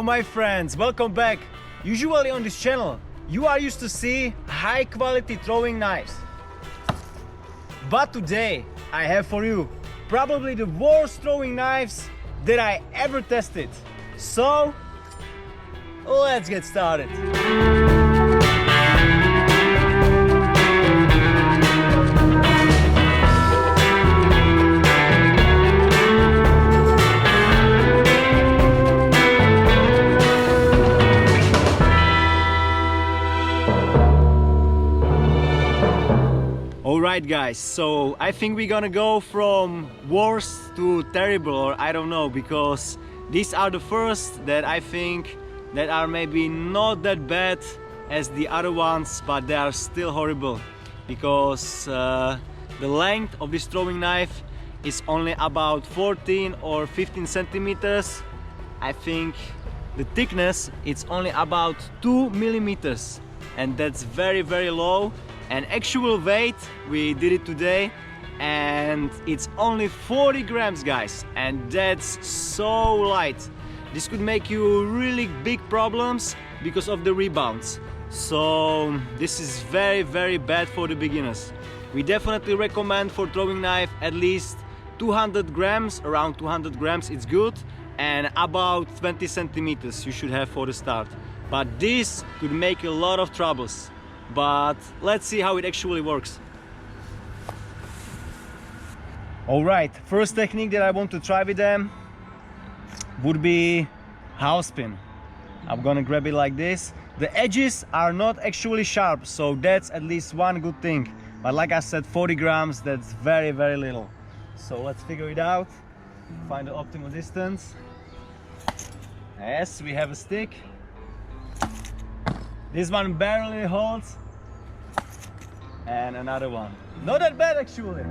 my friends, welcome back. Usually on this channel you are used to see high quality throwing knives, but today I have for you probably the worst throwing knives that I ever tested. So let's get started. Alright guys, so I think we're gonna go from worst to terrible, or I don't know, because these are the first that I think that are maybe not that bad as the other ones, but they are still horrible because the length of this throwing knife is only about 14 or 15 centimeters. I think the thickness it's only about 2 millimeters, and that's very low. And actual weight, we did it today, and it's only 40 grams guys, and that's so light. This could make you really big problems because of the rebounds. So this is very bad for the beginners. We definitely recommend for throwing knife at least 200 grams, around 200 grams it's good, and about 20 centimeters you should have for the start. But this could make a lot of troubles. But let's see how it actually works. Alright, first technique that I want to try with them would be house spin. I'm gonna grab it like this. The edges are not actually sharp, so that's at least one good thing. But like I said, 40 grams, that's very little. So let's figure it out, find the optimal distance. Yes, we have a stick. This one barely holds, and another one. Not that bad actually.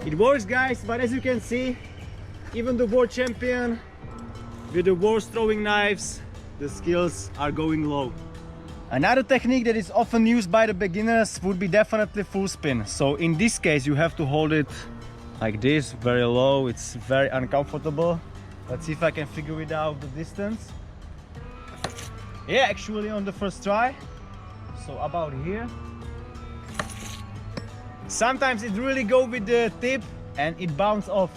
It works guys, but as you can see, even the world champion with the worst throwing knives, the skills are going low. Another technique that is often used by the beginners would be definitely full spin. So in this case you have to hold it like this, very low. It's very uncomfortable. Let's see if I can figure it out, the distance. Yeah, actually on the first try. So about here. Sometimes it really goes with the tip and it bounces off.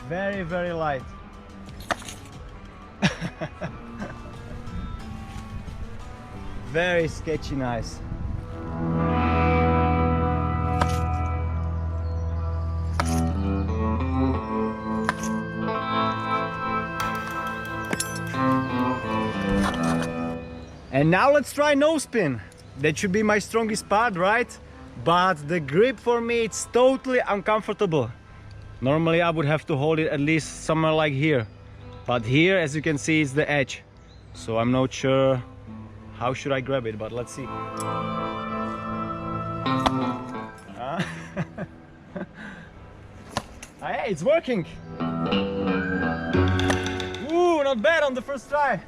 Very light. Very sketchy knives. And now let's try no spin. That should be my strongest part, right? But the grip for me, it's totally uncomfortable. Normally I would have to hold it at least somewhere like here. But here, as you can see, is the edge. So I'm not sure how should I grab it, but let's see. Hey, it's working! Ooh, not bad on the first try!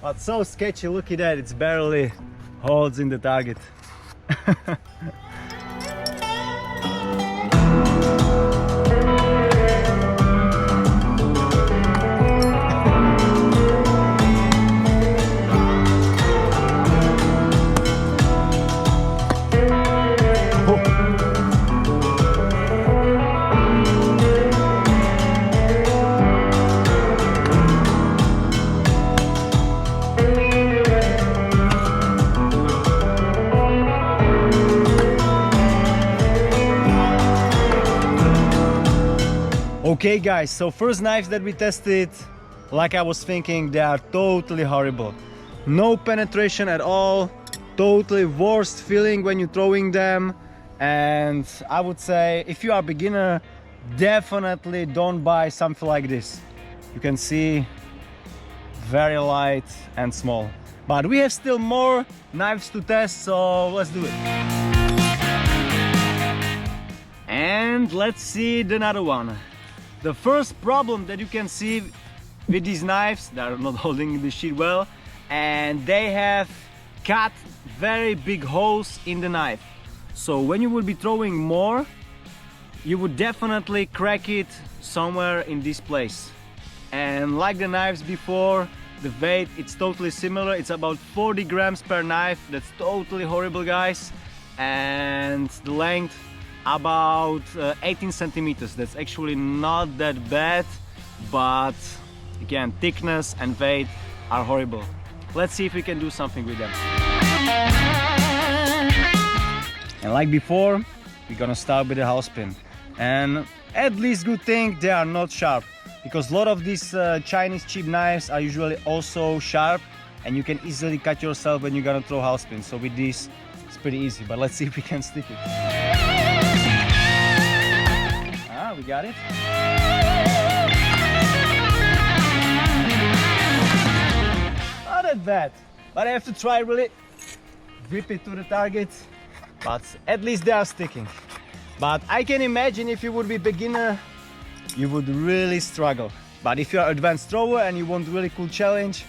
But so sketchy, look at that, it's barely holds in the target. Okay guys, so first knives that we tested, like I was thinking, they are totally horrible. No penetration at all, totally worst feeling when you're throwing them. And I would say if you are a beginner, definitely don't buy something like this. You can see very light and small. But we have still more knives to test, so let's do it. And let's see another one. The first problem that you can see with these knives. They are not holding the sheet well, and they have cut very big holes in the knife. So when you will be throwing more, you would definitely crack it somewhere in this place. And like the knives before, the weight, it's totally similar. It's about 40 grams per knife. That's totally horrible, guys. And the length about 18 centimeters. That's actually not that bad, but again, thickness and weight are horrible. Let's see if we can do something with them. And like before, we're gonna start with the house pin. And at least good thing they are not sharp, because a lot of these Chinese cheap knives are usually also sharp, and you can easily cut yourself when you're gonna throw house pin. So with this, it's pretty easy, but let's see if we can stick it. Ah, we got it. Not that bad, but I have to try really grip it to the target, but at least they are sticking. But I can imagine if you would be beginner, you would really struggle. But if you're an advanced thrower and you want a really cool challenge,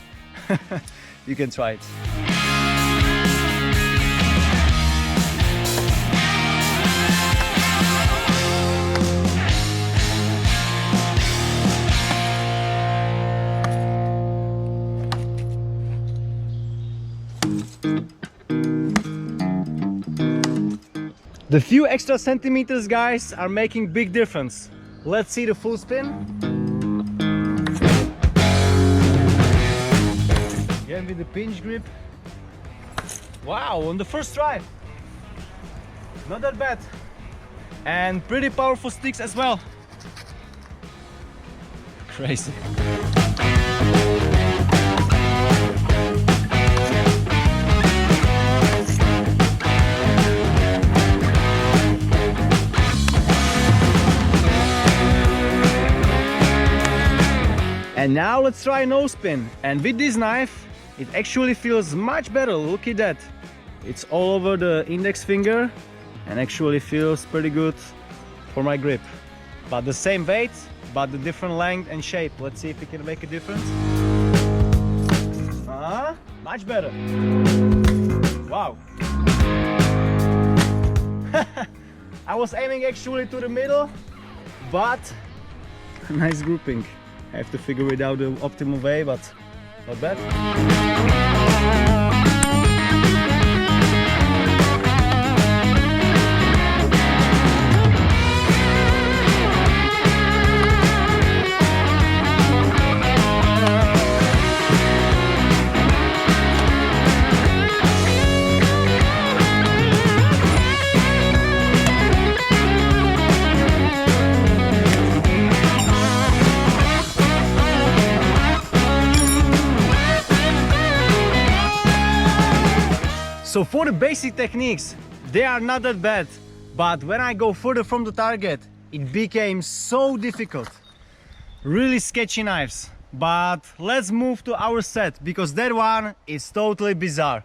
you can try it. The few extra centimeters, guys, are making big difference. Let's see the full spin. Again with the pinch grip. Wow, on the first try. Not that bad. And pretty powerful sticks as well. Crazy. And now let's try no spin. And with this knife, it actually feels much better. Look at that. It's all over the index finger and actually feels pretty good for my grip. But the same weight, but the different length and shape. Let's see if we can make a difference. Much better. Wow. I was aiming actually to the middle, but nice grouping. I have to figure it out the optimal way, but not bad. So for the basic techniques, they are not that bad, but when I go further from the target, it became so difficult. Really sketchy knives. But let's move to our set, because that one is totally bizarre.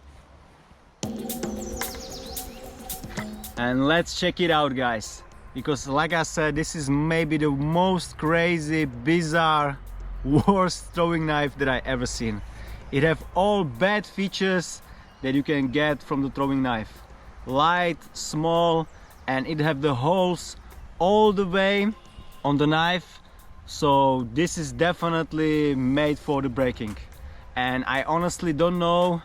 And let's check it out, guys, because like I said, this is maybe the most crazy, bizarre, worst throwing knife that I ever seen. It have all bad features that you can get from the throwing knife. Light, small, and it have the holes all the way on the knife. So this is definitely made for the breaking. And I honestly don't know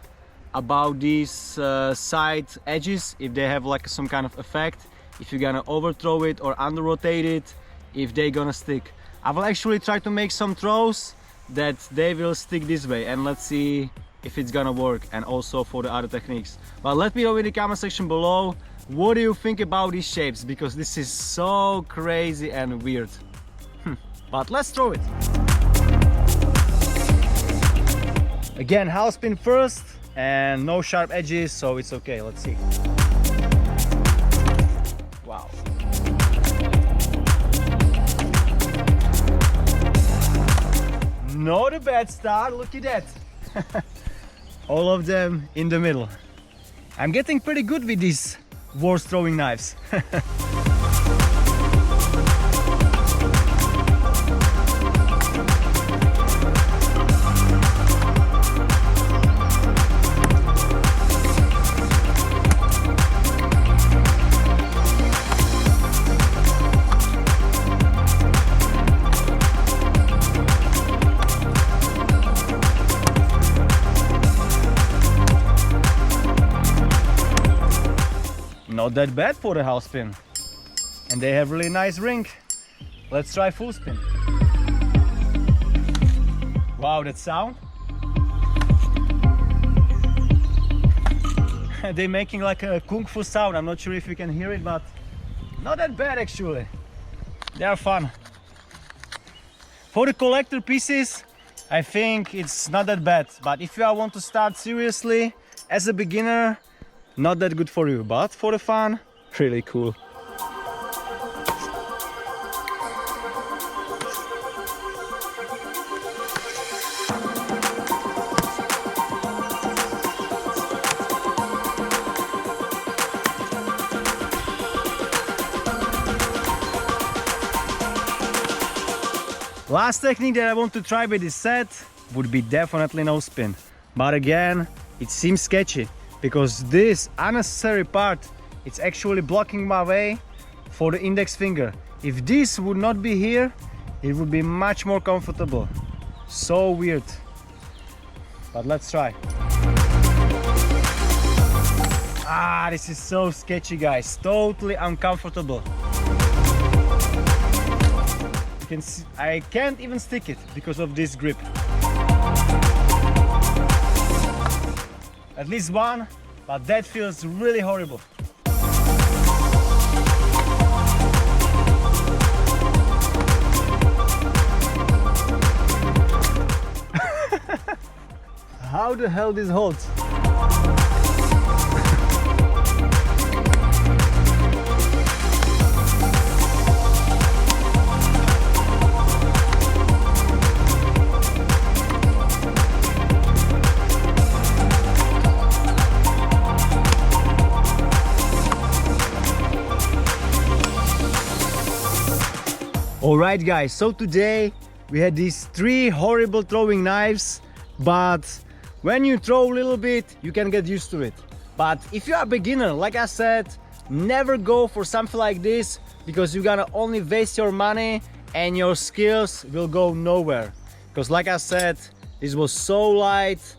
about these side edges, if they have like some kind of effect, if you're gonna overthrow it or under rotate it, if they're gonna stick. I will actually try to make some throws that they will stick this way, and let's see if it's gonna work, and also for the other techniques. But let me know in the comment section below, what do you think about these shapes, because this is so crazy and weird. But let's throw it. Again, house spin first, and no sharp edges, so it's okay. Let's see. Wow. Not a bad start, look at that. All of them in the middle. I'm getting pretty good with these worst throwing knives. not that bad for the half spin. And they have really nice ring. Let's try full spin. Wow, that sound. They're making like a kung fu sound. I'm not sure if you can hear it, but not that bad actually. They are fun. For the collector pieces, I think it's not that bad. But if you want to start seriously as a beginner, not that good for you. But for the fun, really cool. Last technique that I want to try with this set would be definitely no spin. But again, it seems sketchy because this unnecessary part, it's actually blocking my way for the index finger. If this would not be here, it would be much more comfortable. So weird. But let's try. Ah, this is so sketchy, guys. Totally uncomfortable. You can see, I can't even stick it because of this grip. At least one, but that feels really horrible. How the hell this holds? Alright guys, so today we had these 3 horrible throwing knives, but when you throw a little bit, you can get used to it. But if you are a beginner, like I said, never go for something like this because you're gonna only waste your money and your skills will go nowhere. Because like I said, this was so light,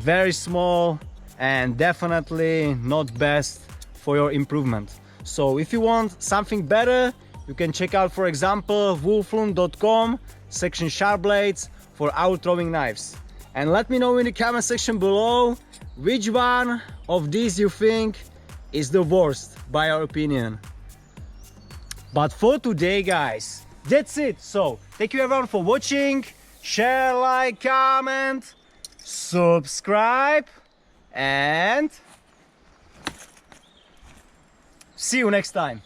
very small, and definitely not best for your improvement. So if you want something better, you can check out, for example, wolflund.com section sharp blades for our throwing knives. And let me know in the comment section below which one of these you think is the worst by your opinion. But for today guys, that's it. So thank you everyone for watching. Share, like, comment, subscribe, and see you next time.